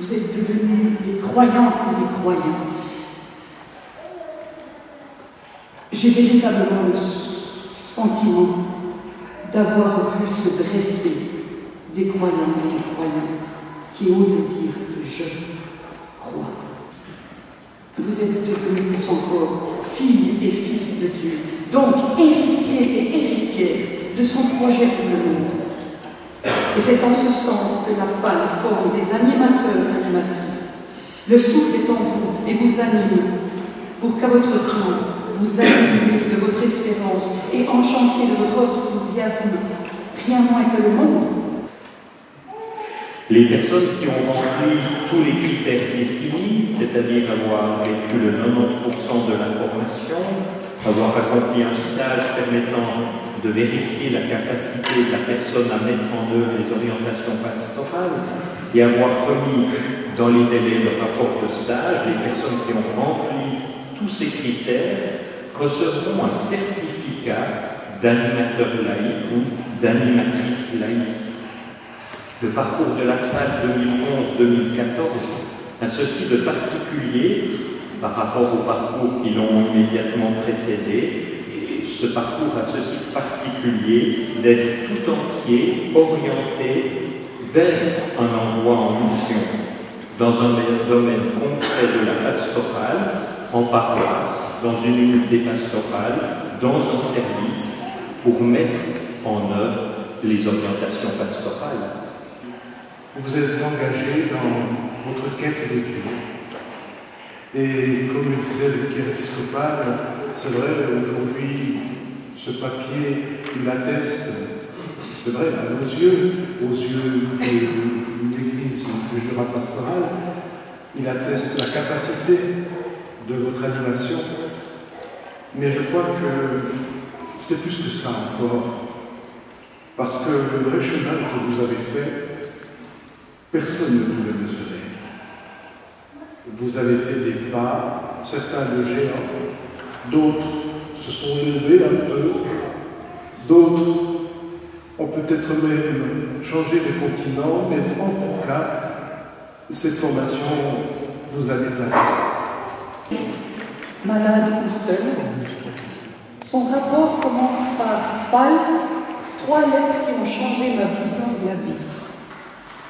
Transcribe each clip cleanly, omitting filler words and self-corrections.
Vous êtes devenus des croyantes et des croyants. J'ai véritablement le sentiment d'avoir vu se dresser des croyantes et des croyants qui osaient dire « je crois ». Vous êtes devenus plus encore filles et fils de Dieu, donc héritiers et héritières de son projet pour le monde. Et c'est en ce sens que la femme forme des animateurs et animatrices. Le souffle est en vous et vous anime, pour qu'à votre tour, vous animiez de votre espérance et enchantiez de votre enthousiasme, rien moins que le monde. Les personnes qui ont rempli tous les critères définis, c'est-à-dire avoir vécu le 90% de la formation, avoir accompli un stage permettant de vérifier la capacité de la personne à mettre en œuvre les orientations pastorales et avoir remis dans les délais le rapport de stage, les personnes qui ont rempli tous ces critères recevront un certificat d'animateur laïque ou d'animatrice laïque. Le parcours de la FAD 2011-2014 a ceci de particulier par rapport aux parcours qui l'ont immédiatement précédé. Et ce parcours a ceci de particulier d'être tout entier orienté vers un envoi en mission dans un domaine concret de la pastorale, en paroisse, dans une unité pastorale, dans un service, pour mettre en œuvre les orientations pastorales. Vous êtes engagé dans votre quête de Dieu. Et comme le disait le vicaire épiscopal, c'est vrai, aujourd'hui, ce papier, il atteste, c'est vrai, à nos yeux, aux yeux de l'Église du Jura pastoral, il atteste la capacité de votre animation. Mais je crois que c'est plus que ça encore. Parce que le vrai chemin que vous avez fait, personne ne peut le mesurer. Vous avez fait des pas, certains de géants, d'autres se sont élevés un peu, d'autres ont peut-être même changé de continent, mais en tout cas, cette formation vous a déplacé. Malade ou seul, son rapport commence par FAL, 3 lettres qui ont changé ma vision de la vie.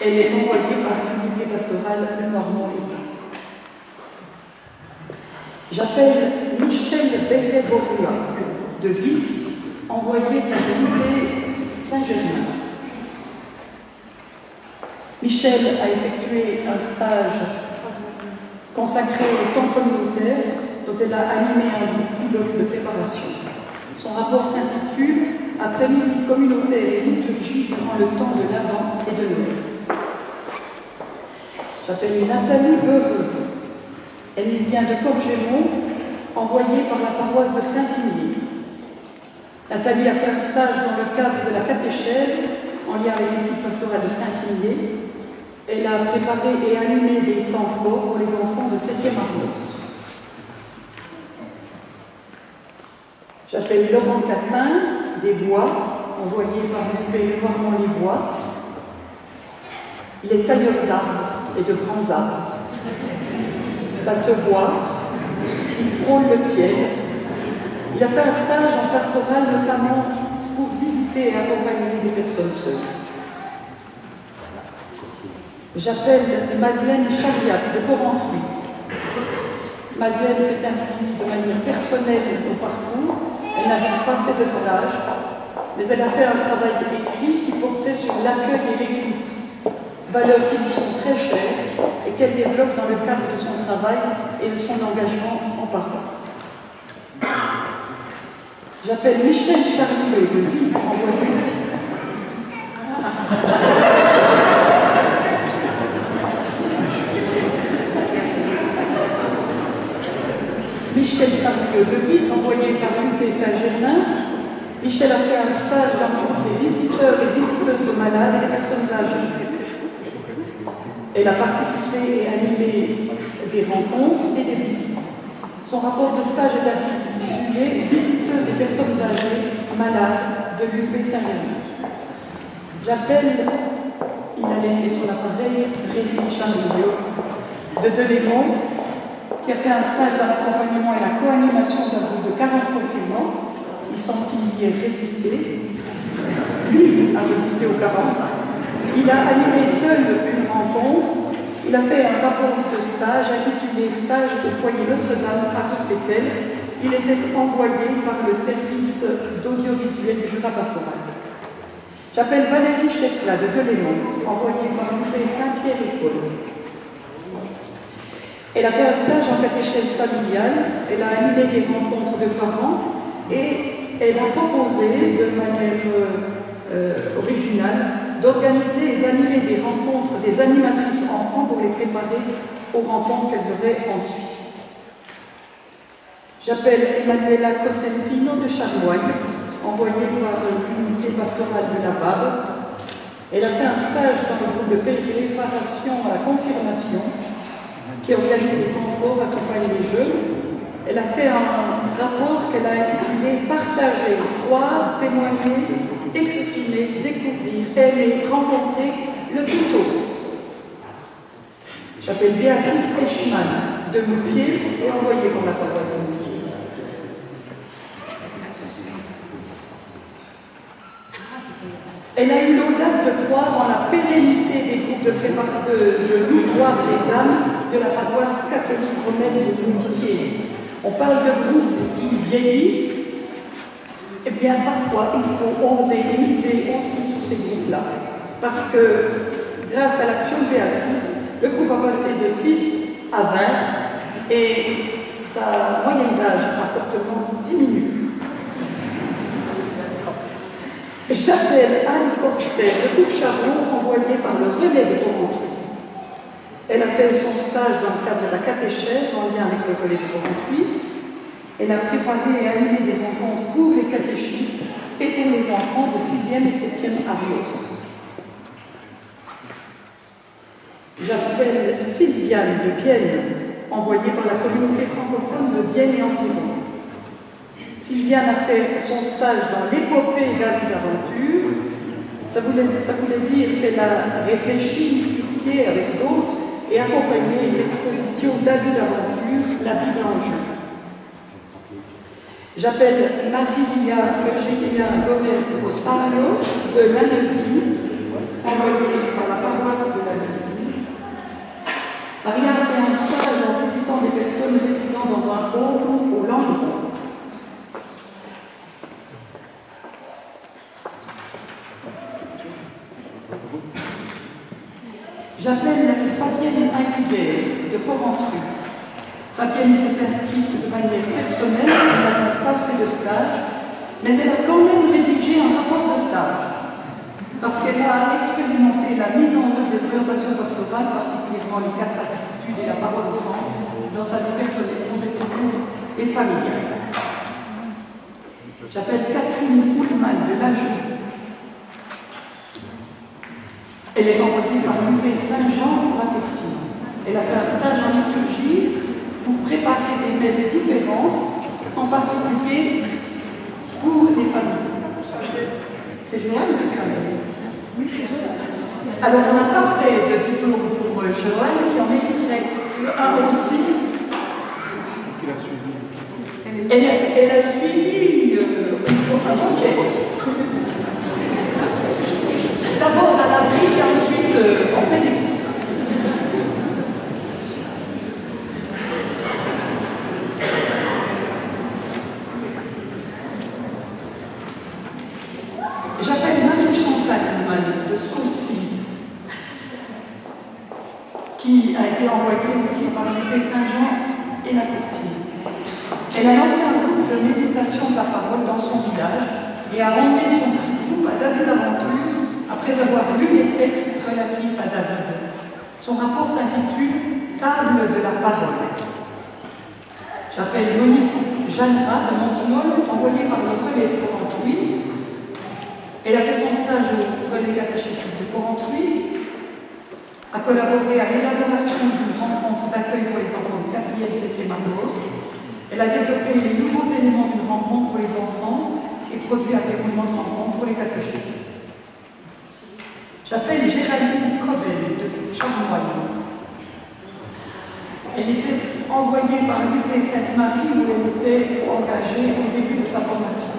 Elle est envoyée par l'unité pastorale Le Normand-l'État. J'appelle Michel Béret-Borua de Vic, envoyé par l'UP Saint-Germain. Michel a effectué un stage consacré au temps communautaire dont elle a animé un groupe pilote de préparation. Son rapport s'intitule « Après-midi communautaire et liturgie durant le temps de l'Avent et de Noël ». J'appelle Nathalie Beureux. Elle vient de Corgémont, envoyée par la paroisse de Saint-Igné. Nathalie a fait un stage dans le cadre de la catéchèse, en lien avec l'équipe pastorale de Saint-Igné. Elle a préparé et animé des temps forts pour les enfants de 7e Arnos. J'appelle Laurent Catin, des Bois, envoyé par l'UP Noirmont-les-Bois. Il est tailleur d'arbres et de grands arbres. Ça se voit, il frôle le ciel. Il a fait un stage en pastoral, notamment pour visiter et accompagner des personnes seules. J'appelle Madeleine Chariat de Porrentruy. Madeleine s'est inscrite de manière personnelle au parcours. Elle n'avait pas fait de stage, mais elle a fait un travail écrit qui portait sur l'accueil et l'écoute, valeurs qui lui sont très chères et qu'elle développe dans le cadre de son travail et de son engagement en paroisse. J'appelle Michel Charlier de Vic, envoyé. Michel Charlier de Vic, envoyé par l'UP Saint-Germain. Michel a fait un stage dans le groupe des visiteurs et visiteuses de malades et des personnes âgées. Elle a participé et animé des rencontres et des visites. Son rapport de stage est intitulé « Visiteuse des personnes âgées malades de l'UP Saint-Germain ». J'appelle il a laissé son appareil Rémi Charmillot de Delémont, qui a fait un stage dans l'accompagnement et la co-animation d'un groupe de 40 confinements. Il semble qu'il y ait résisté. Lui a résisté aux 40. Il a animé seul une rencontre. Il a fait un rapport de stage intitulé « Stage au foyer Notre-Dame à Courtétel ». Il était envoyé par le service d'audiovisuel du Jura pastoral. J'appelle Valérie Chetla de Delémont, envoyée par l'UP Saint-Pierre-et-Paul. Elle a fait un stage en catéchèse familiale, elle a animé des rencontres de parents et elle a proposé de manière originale d'organiser et d'animer des rencontres des animatrices enfants pour les préparer aux rencontres qu'elles auraient ensuite. J'appelle Emanuela Cosentino de Charmoille, envoyée par l'unité pastorale de la Vab. Elle a fait un stage dans le groupe de préparation à la confirmation qui organise les temps forts, accompagne les jeunes. Elle a fait un rapport qu'elle a intitulé « Partager, croire, témoigner, exprimer, découvrir, aimer, rencontrer le tout autre ». J'appelle Béatrice Eichmann de Moutier et envoyée pour la paroisse de Moutier. Elle a eu l'audace de croire en la pérennité des groupes de l'ouvroir des dames de la paroisse catholique romaine de Moutier. On parle de groupes qui vieillissent. Eh bien, parfois, il faut oser miser aussi sur ces groupes-là. Parce que, grâce à l'action de Béatrice, le groupe a passé de 6 à 20 et sa moyenne d'âge a fortement diminué. J'appelle Anne Forster de Courcharon, envoyée par le relais de Porrentruy. Elle a fait son stage dans le cadre de la catéchèse en lien avec le relais de Porrentruy. Elle a préparé et animé des rencontres pour les catéchistes et pour les enfants de 6e et 7e Arios. J'appelle Sylviane de Bienne, envoyée par la communauté francophone de Bienne et environ. Sylviane a fait son stage dans l'épopée David Aventure. Ça voulait dire qu'elle a réfléchi, mis sur pied avec d'autres et accompagné l'exposition David Aventure, la Bible en jeu. J'appelle Maria Eugenia Gomez de Rosario de La Neuville, envoyée par la paroisse de La Neuville. Maria a fait un stage en visitant des personnes résidant dans un pauvre au Languedoc. J'appelle Fabienne Aguilère de Porrentruy. Fabienne s'est inscrite de manière personnelle, elle n'a pas fait de stage, mais elle a quand même rédigé un rapport de stage, parce qu'elle a expérimenté la mise en œuvre des orientations pastorales, particulièrement les 4 attitudes et la parole au centre, dans sa vie personnelle, professionnelle et familiale. J'appelle Catherine Ullmann de l'Ajout. Elle est envoyée par l'UP Saint-Jean à Courtine. Elle a fait un stage en liturgie pour préparer des messes différentes, en particulier pour les familles. C'est Joanne de Cramel. Oui, c'est Joanne. Alors, on n'a pas fait de diplôme pour Joanne, qui en mériterait un aussi. Elle a suivi d'abord à l'abri et ensuite en pleine écoute. J'appelle Marie-Chantal de Saucy, qui a été envoyée aussi par l'UP Saint-Jean et la Courtine. Elle a lancé un groupe de méditation de la parole dans son village et a emmené son petit groupe à David Aventure après avoir lu les textes relatifs à David. Son rapport s'intitule « Table de la parole ». J'appelle Monique Jeannera de Montemol, envoyée par le relais de Porrentruy. Elle a fait son stage au relais catéchétique de Porrentruy, a collaboré à l'élaboration d'une rencontre d'accueil pour les enfants du 4e et 7e Arios. Elle a développé les nouveaux éléments d'une rencontre pour les enfants et produit un déroulement de rencontre pour les catéchistes. J'appelle Géraldine Cobel de Charmoine. Elle était envoyée par l'UP Sainte-Marie où elle était engagée au début de sa formation.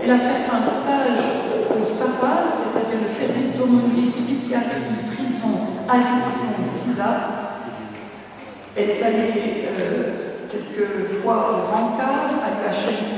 Elle a fait un stage au SAPAS, c'est-à-dire le service d'aumônerie, psychiatrie, prison, addiction et sida. Elle est allée quelques fois au Rancard, à l'UHLP.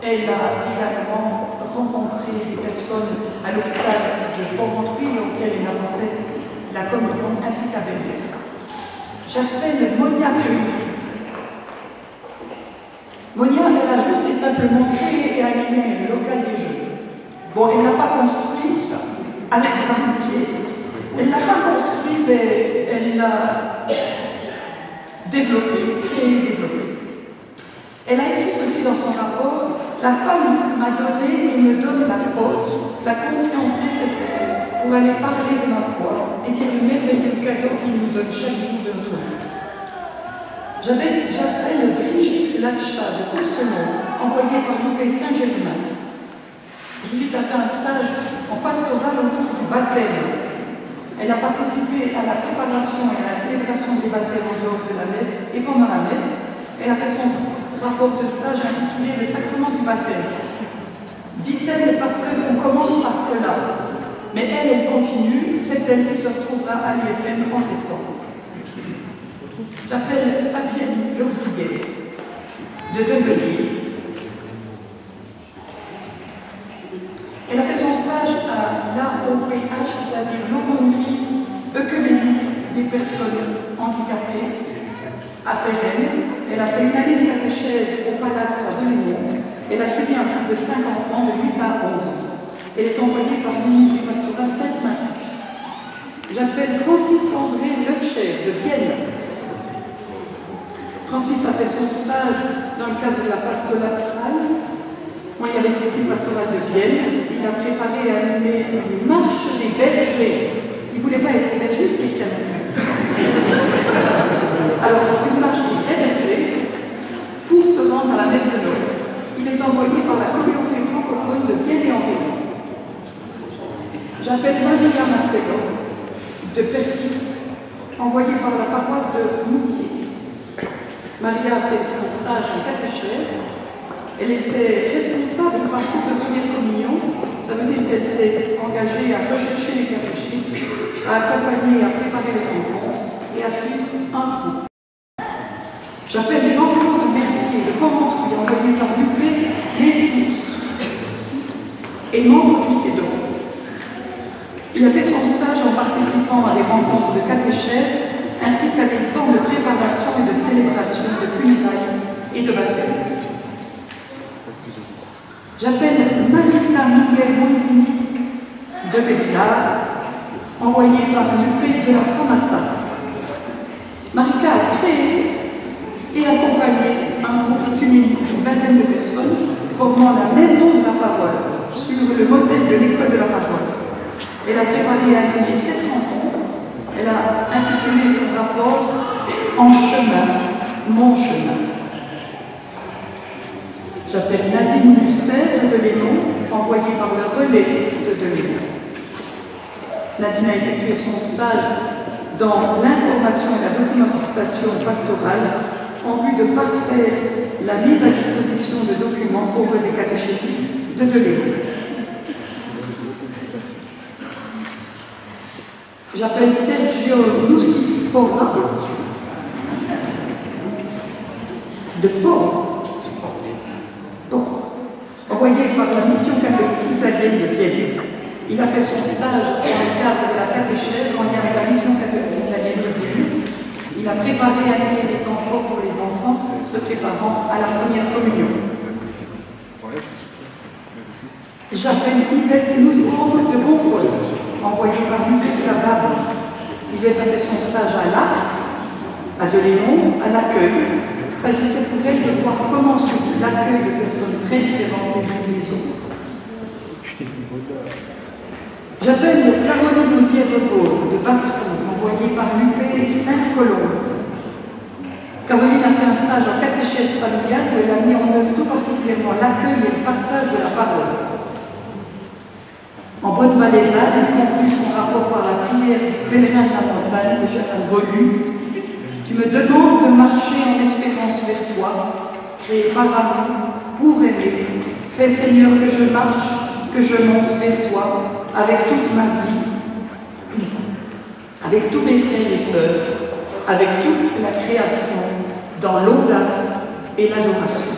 Elle a également rencontré des personnes à l'hôpital de Porrentruy auxquelles elle apportait la communion ainsi qu'à Belle. J'appelle Monia Cueil. Monia, elle a juste et simplement créé et animé le local des jeux. Bon, elle n'a pas construit à la grande. Elle n'a pas construit, mais elle l'a développé, créé et développé. Elle a écrit ceci dans son rapport: la femme m'a donné et me donne la force, la confiance nécessaire pour aller parler de ma foi et dire le merveilleux cadeau qu'il nous donne chaque jour de notre vie. J'appelle Brigitte Lacha de Coursenon, envoyée par l'UP Saint-Germain. Brigitte a fait un stage en pastoral autour du baptême. Elle a participé à la préparation et à la célébration des baptêmes en dehors de la messe et pendant la messe. Elle a fait son rapport de stage intitulé Le sacrement du baptême. Dit-elle parce qu'on commence par cela. Mais elle continue, c'est elle qui se retrouvera à l'IFM en septembre. J'appelle Fabienne Lobziguet de Devenir. Elle a fait son stage à l'AOPH, c'est-à-dire l'aumônerie œcuménique des personnes handicapées, à Pérenne. Elle a fait une année de catéchèse au Palace à Delémont. Elle a suivi un groupe de 5 enfants de 8 à 11 ans. Elle est envoyée par l'unité pastorale Sainte-Marie. J'appelle Francis André Leccher de Vienne. Francis a fait son stage dans le cadre de la pastorale. Moi, il y avait l'équipe pastorale de Vienne. Il a préparé et animé une marche des bergers. Il ne voulait pas être berger, ce qui est bien. Alors, une marche des bergers pour se rendre à la messe de Noël. Il est envoyé par la communauté francophone de Vienne et environ. J'appelle Maria Macedo de Perfit, envoyée par la paroisse de Moutier. Maria a fait son stage en catéchèse. Elle était responsable du parcours de première communion. Ça veut dire qu'elle s'est engagée à rechercher les catéchistes, à accompagner et à préparer le rencontre et à suivre un groupe. J'appelle Jean-Claude Berthier de Porrentruy, envoyé par l'UP Les Sources et membre du CEDOR. Il a fait son stage en participant à des rencontres de catéchèse ainsi qu'à des temps de préparation et de célébration de funérailles et de baptême. J'appelle Marika Miguel Montini de Bévillard, envoyée par l'UP de la Tramata. Marika a créé et accompagné un groupe œcuménique d'une vingtaine de personnes formant la Maison de la Parole sur le modèle de l'école de la Parole. Elle a préparé et animé cette rencontre. Elle a intitulé son rapport « En chemin, mon chemin ». J'appelle Nadine Luster de Delémont, envoyée par le relais de Delémont. Nadine a effectué son stage dans l'information et la documentation pastorale en vue de parfaire la mise à disposition de documents au relais catéchétique de Delémont. J'appelle Sergio Lucifora de Port, envoyé par la mission catholique italienne de Vienne. Il a fait son stage dans le cadre de la catéchèse en lien avec la mission catholique italienne de Vienne. Il a préparé et animé des temps forts pour les enfants se préparant à la première communion. J'appelle Yvette Nouzbourg de Bonfoy, envoyée par l'UP de la Barre. Yvette a fait son stage à l'Arc, à Delémont, à l'accueil. Il s'agissait pour elle de voir comment se vit l'accueil de personnes très différentes les unes des autres. J'appelle Caroline Audier-Rebourg de Bascourt, envoyée par l'UP Sainte-Colombe. Caroline a fait un stage en catéchèse familiale où elle a mis en œuvre tout particulièrement l'accueil et le partage de la parole. En bonne valaisanne, il conclut son rapport par la prière du pèlerin de la montagne, de Jacques Bolu. Tu me demandes de marcher en espérance vers toi, créé par amour, pour aimer. Fais Seigneur que je marche, que je monte vers toi, avec toute ma vie, avec tous mes frères et sœurs, avec toute la création, dans l'audace et l'adoration.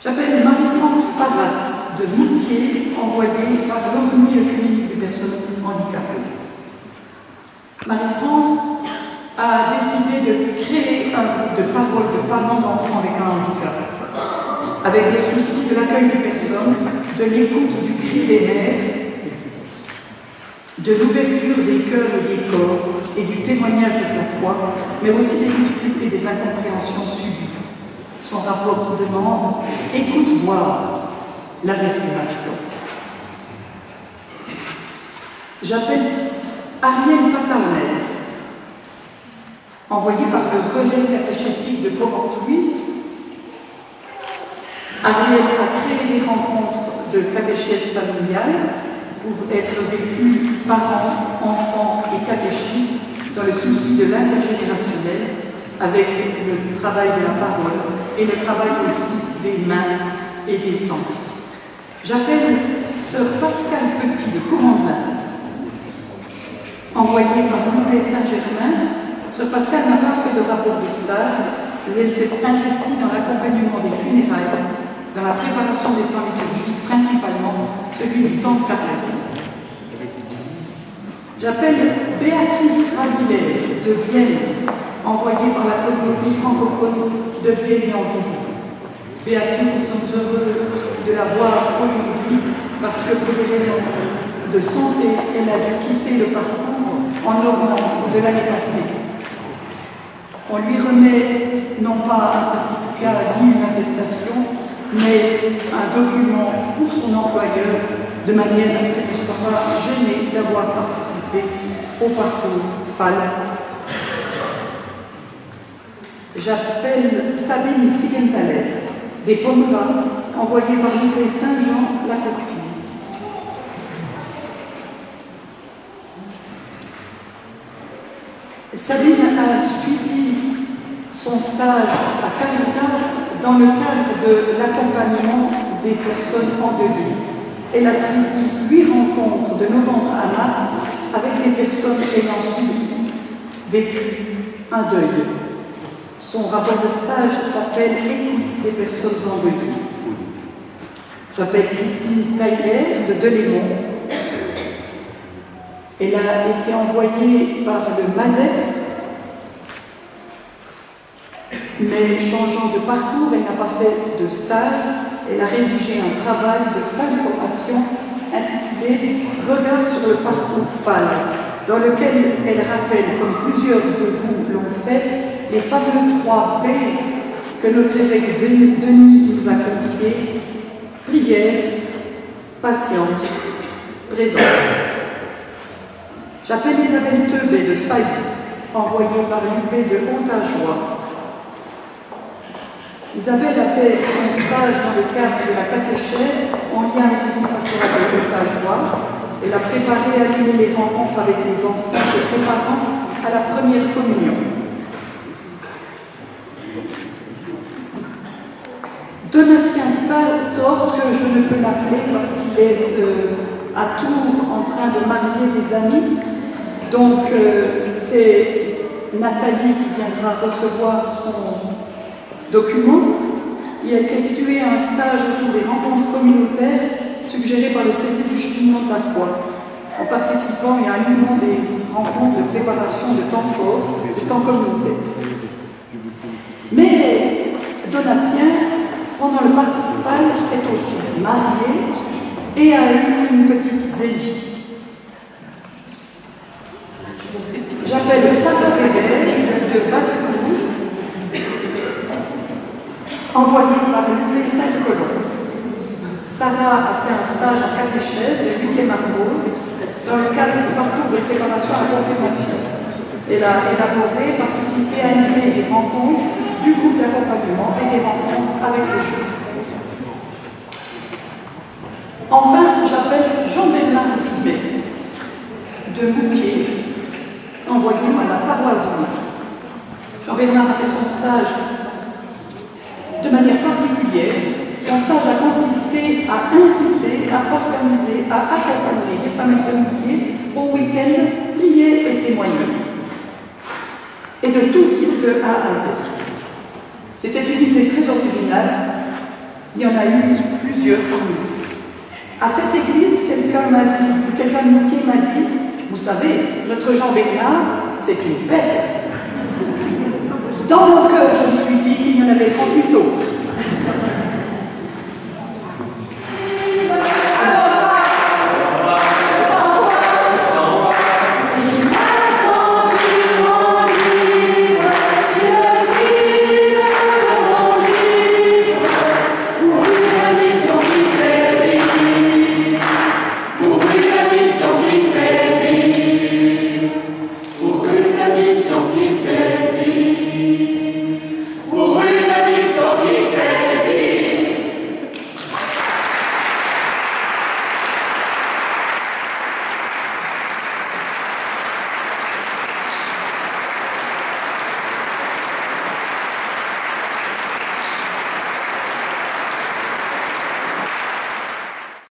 J'appelle Marie-France Parat de Moutier, envoyée par l'Orgueil Clinique des personnes handicapées. Marie-France a décidé de créer un groupe de parole de parents d'enfants avec un handicap, avec le souci de l'accueil des personnes, de l'écoute du cri des mères, de l'ouverture des cœurs et des corps et du témoignage de sa foi, mais aussi des difficultés, des incompréhensions subies. Son rapport demande « Écoute voir la respiration ». J'appelle Ariel Patarnel, envoyée par le relais catéchétique de Porrentruy. Ariel a créé des rencontres de catéchèse familiale pour être vécues parents, enfants et catéchistes dans le souci de l'intergénérationnel, avec le travail de la parole et le travail aussi des mains et des sens. J'appelle sœur Pascale Petit de Courandin, envoyée par l'Université Saint-Germain. Sœur Pascale n'a pas fait de rapport de stage, mais elle s'est investie dans l'accompagnement des funérailles, dans la préparation des temps liturgiques, principalement celui du temps de carême. J'appelle Béatrice Ravilès de Vienne, envoyée par la communauté francophone de Vienne et environ. Béatrice, nous sommes heureux de la voir aujourd'hui parce que pour des raisons de santé, elle a dû quitter le parcours en novembre de l'année passée. On lui remet non pas un certificat ni une attestation, mais un document pour son employeur, de manière à ce qu'il ne soit pas gêné d'avoir participé au parcours FAL. J'appelle Sabine Sigenthaler, des Pomerans, envoyée par l'UP Saint-Jean-la-Courtine. Sabine a suivi son stage à Caritas dans le cadre de l'accompagnement des personnes endeuillées. Elle a suivi 8 rencontres de novembre à mars avec des personnes ayant vécu un deuil. Son rapport de stage s'appelle « Écoute des personnes endeuillées ». J'appelle Christine Tailler de Delémont. Elle a été envoyée par le MADEP, mais changeant de parcours, elle n'a pas fait de stage. Elle a rédigé un travail de fin de formation intitulé « Regard sur le parcours FAL », dans lequel elle rappelle, comme plusieurs de vous l'ont fait, les fameux 3 P que notre évêque Denis nous a confiés: prière, patience, présence. J'appelle Isabelle Teubé de Failly, envoyée par l'UP de Haute-Ajoie. Isabelle a fait son stage dans le cadre de la catéchèse en lien avec l'équipe pastorale de Haute-Ajoie. Elle a préparé et animé les rencontres avec les enfants se préparant à la première communion. Donatien Thor, que je ne peux l'appeler parce qu'il est à Tours en train de marier des amis. Donc c'est Nathalie qui viendra recevoir son document. Il a effectué un stage autour des rencontres communautaires suggérées par le service du cheminement de la foi, en participant et animant des rencontres de préparation de temps forts, de temps communautaire. Mais Donatien, pendant le parcours FAL, s'est aussi marié et a eu une petite Zélie. J'appelle Sarah Weber de Basse-Cour, envoyée par l'UP Sainte-Colombe. Sarah a fait un stage en catéchèse de 8e Armose dans le cadre du parcours de préparation à la confirmation. Elle a élaboré, participé, animé des rencontres du groupe d'accompagnement et des rencontres avec les jeunes. Enfin, j'appelle Jean Bernard a fait son stage de manière particulière. Son stage a consisté à inviter, à organiser, à accompagner des familles d'amitié au week-end, prier et témoigner. Et de tout vivre de A à Z. C'était une idée très originale. Il y en a eu plusieurs parmi nous. À cette église, quelqu'un de Moutier m'a dit, vous savez, notre Jean Bernard, c'est une perle. Dans mon cœur, je me suis dit qu'il y en avait 38 autres.